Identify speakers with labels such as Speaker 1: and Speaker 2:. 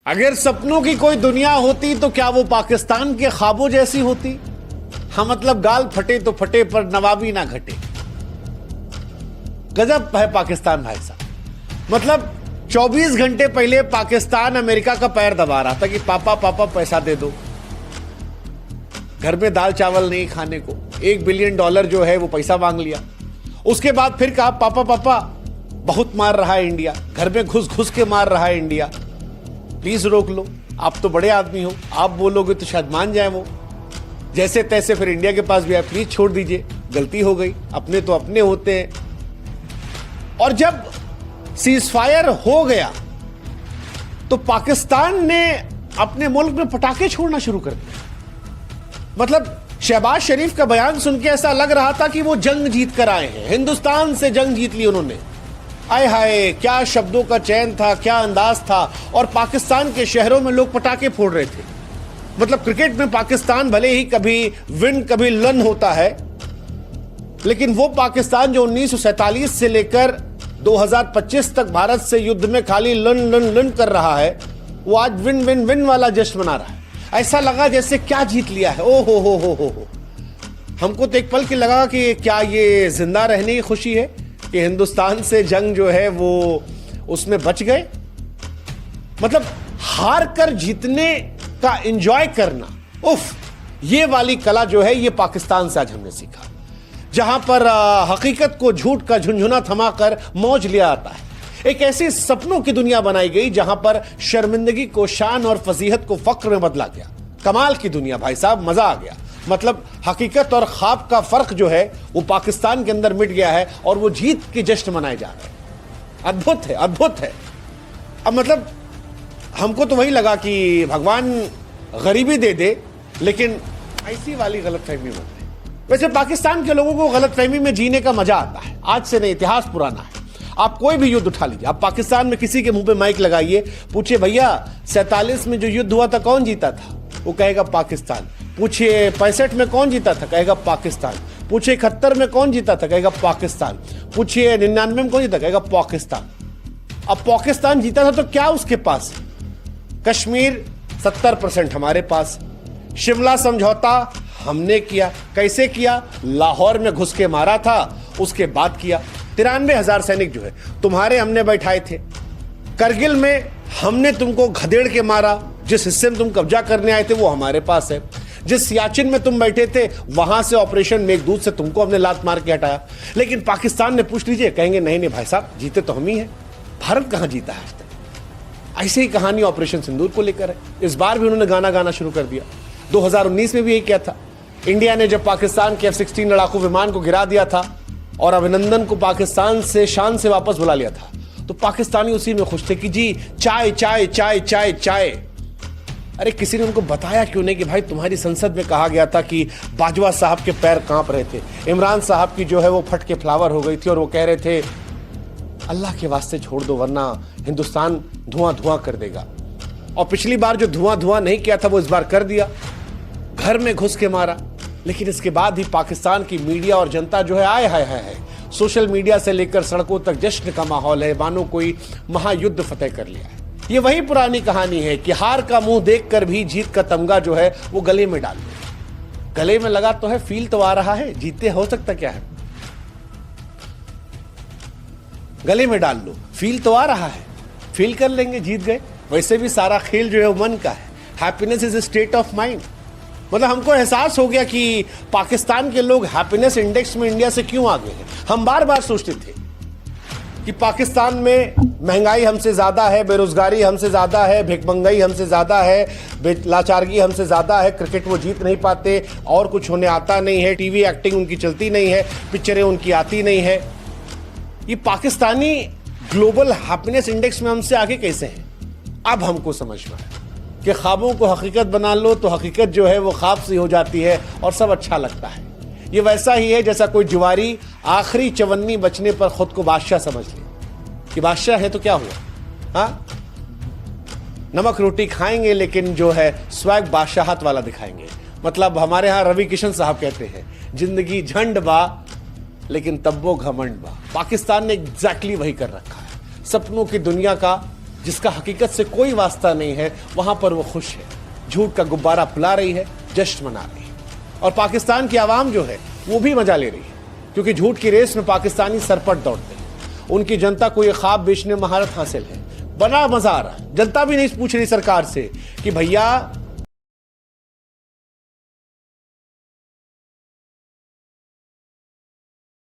Speaker 1: अगर सपनों की कोई दुनिया होती तो क्या वो पाकिस्तान के ख्वाबों जैसी होती? हाँ, मतलब गाल फटे तो फटे पर नवाबी ना घटे। गजब है पाकिस्तान भाई साहब। मतलब 24 घंटे पहले पाकिस्तान अमेरिका का पैर दबा रहा था कि पापा पापा पैसा दे दो, घर में दाल चावल नहीं खाने को। $1 बिलियन जो है वो पैसा मांग लिया। उसके बाद फिर कहा पापा पापा बहुत मार रहा है इंडिया, घर में घुस घुस के मार रहा है इंडिया, प्लीज रोक लो, आप तो बड़े आदमी हो, आप बोलोगे तो शायद मान जाए वो। जैसे तैसे फिर इंडिया के पास भी आए, प्लीज छोड़ दीजिए, गलती हो गई, अपने तो अपने होते हैं। और जब सीज फायर हो गया तो पाकिस्तान ने अपने मुल्क में पटाखे छोड़ना शुरू कर दिया। मतलब शहबाज शरीफ का बयान सुन के ऐसा लग रहा था कि वो जंग जीत कर आए हैं, हिंदुस्तान से जंग जीत ली उन्होंने। आय हाय, क्या शब्दों का चयन था, क्या अंदाज था। और पाकिस्तान के शहरों में लोग पटाखे फोड़ रहे थे। मतलब क्रिकेट में पाकिस्तान भले ही कभी विन कभी लन होता है, लेकिन वो पाकिस्तान जो 1947 से लेकर 2025 तक भारत से युद्ध में खाली लन लन लन कर रहा है, वो आज विन विन विन वाला जश्न मना रहा है। ऐसा लगा जैसे क्या जीत लिया है। ओ हो। हमको तो एक पल के लगा कि क्या ये जिंदा रहने की खुशी है कि हिंदुस्तान से जंग जो है वो उसमें बच गए। मतलब हार कर जीतने का एंजॉय करना, उफ, ये वाली कला जो है ये पाकिस्तान से आज हमने सीखा, जहां पर हकीकत को झूठ का झुंझुना थमाकर मौज लिया आता है। एक ऐसी सपनों की दुनिया बनाई गई जहां पर शर्मिंदगी को शान और फजीहत को फक्र में बदला गया। कमाल की दुनिया भाई साहब, मजा आ गया। मतलब हकीकत और ख्वाब का फर्क जो है वो पाकिस्तान के अंदर मिट गया है और वो जीत के जश्न मनाए जा रहे हैं। अद्भुत है, अद्भुत है। अब मतलब हमको तो वही लगा कि भगवान गरीबी दे दे, लेकिन ऐसी वाली गलतफहमी मत दे। वैसे पाकिस्तान के लोगों को गलतफहमी में जीने का मजा आता है। आज से नहीं, इतिहास पुराना है। आप कोई भी युद्ध उठा लीजिए, आप पाकिस्तान में किसी के मुंह पे माइक लगाइए, पूछिए भैया 47 में जो युद्ध हुआ था कौन जीता था, वो कहेगा पाकिस्तान। पूछिए 65 में कौन जीता था, कहेगा पाकिस्तान। पूछिए 71 में कौन जीता था, कहेगा पाकिस्तान। पूछिए 99 में कौन जीता, कहेगा पाकिस्तान। अब पाकिस्तान जीता था तो क्या उसके पास? कश्मीर 70% हमारे पास। शिमला समझौता हमने किया। कैसे किया? लाहौर में घुस के मारा था, उसके बाद किया। 93,000 सैनिक जो है तुम्हारे हमने बैठाए थे। करगिल में हमने तुमको घदेड़ के मारा, जिस हिस्से में तुम कब्जा करने आए थे वो हमारे पास है। जिस सियाचिन में तुम बैठे थे वहां से ऑपरेशन मेघदूत से तुमको हमने लात मार के हटाया। लेकिन पाकिस्तान ने पूछ लीजिए, कहेंगे नहीं नहीं भाई साहब, जीते तो हम ही हैं, भारत कहां जीता है आज तक। ऐसे ही कहानी ऑपरेशन सिंदूर को लेकर है। इस बार भी उन्होंने गाना गाना शुरू कर दिया। 2019 में भी यही किया था। इंडिया ने जब पाकिस्तान के F-16 लड़ाकू विमान को गिरा दिया था और अभिनंदन को पाकिस्तान से शान से वापस बुला लिया था, तो पाकिस्तानी उसी में खुश थे कि जी चाय चाय चाय चाय चाय। अरे किसी ने उनको बताया क्यों नहीं कि भाई तुम्हारी संसद में कहा गया था कि बाजवा साहब के पैर कांप रहे थे, इमरान साहब की जो है वो फट के फ्लावर हो गई थी और वो कह रहे थे अल्लाह के वास्ते छोड़ दो वरना हिंदुस्तान धुआं धुआं कर देगा। और पिछली बार जो धुआं धुआं नहीं किया था वो इस बार कर दिया, घर में घुस के मारा। लेकिन इसके बाद ही पाकिस्तान की मीडिया और जनता जो है आए हाय हाय हाय, सोशल मीडिया से लेकर सड़कों तक जश्न का माहौल है, मानो कोई महायुद्ध फतेह कर लिया है। ये वही पुरानी कहानी है कि हार का मुंह देखकर भी जीत का तमगा जो है वो गले में डाल दो। गले में लगा तो है, फील तो आ रहा है, जीते हो सकता क्या है, गले में डाल लो, फील तो आ रहा है, फील कर लेंगे, जीत गए। वैसे भी सारा खेल जो है वो मन का है। Happiness is a state of mind. मतलब हमको एहसास हो गया कि पाकिस्तान के लोग हैप्पीनेस इंडेक्स में इंडिया से क्यों आगे हैं। हम बार बार सोचते थे कि पाकिस्तान में महंगाई हमसे ज्यादा है, बेरोजगारी हमसे ज्यादा है, भिखमंगाई हमसे ज्यादा है, लाचारगी हमसे ज्यादा है, क्रिकेट वो जीत नहीं पाते, और कुछ होने आता नहीं है, टीवी एक्टिंग उनकी चलती नहीं है, पिक्चरें उनकी आती नहीं है। ये पाकिस्तानी ग्लोबल हैप्पीनेस इंडेक्स में हमसे आगे कैसे हैं? अब हमको समझ में आया कि ख्वाबों को हकीकत बना लो तो हकीकत जो है वो ख्वाब से हो जाती है और सब अच्छा लगता है। ये वैसा ही है जैसा कोई जुआरी आखिरी चवन्नी बचने पर खुद को बादशाह समझ ले कि बादशाह है तो क्या हुआ, हाँ नमक रोटी खाएंगे लेकिन जो है स्वैग बादशाहत वाला दिखाएंगे। मतलब हमारे यहाँ रवि किशन साहब कहते हैं, जिंदगी झंड बा लेकिन तब्बो घमंड बा। पाकिस्तान ने एग्जैक्टली वही कर रखा है। सपनों की दुनिया का जिसका हकीकत से कोई वास्ता नहीं है, वहां पर वो खुश है, झूठ का गुब्बारा फुला रही है, जश्न मना रही है। और पाकिस्तान की आवाम जो है वो भी मजा ले रही है, क्योंकि झूठ की रेस में पाकिस्तानी सरपट दौड़ते हैं। उनकी जनता को ये ख्वाब बेचने में महारत हासिल है। बड़ा मजा आ रहा है। जनता भी नहीं पूछ रही सरकार से कि भैया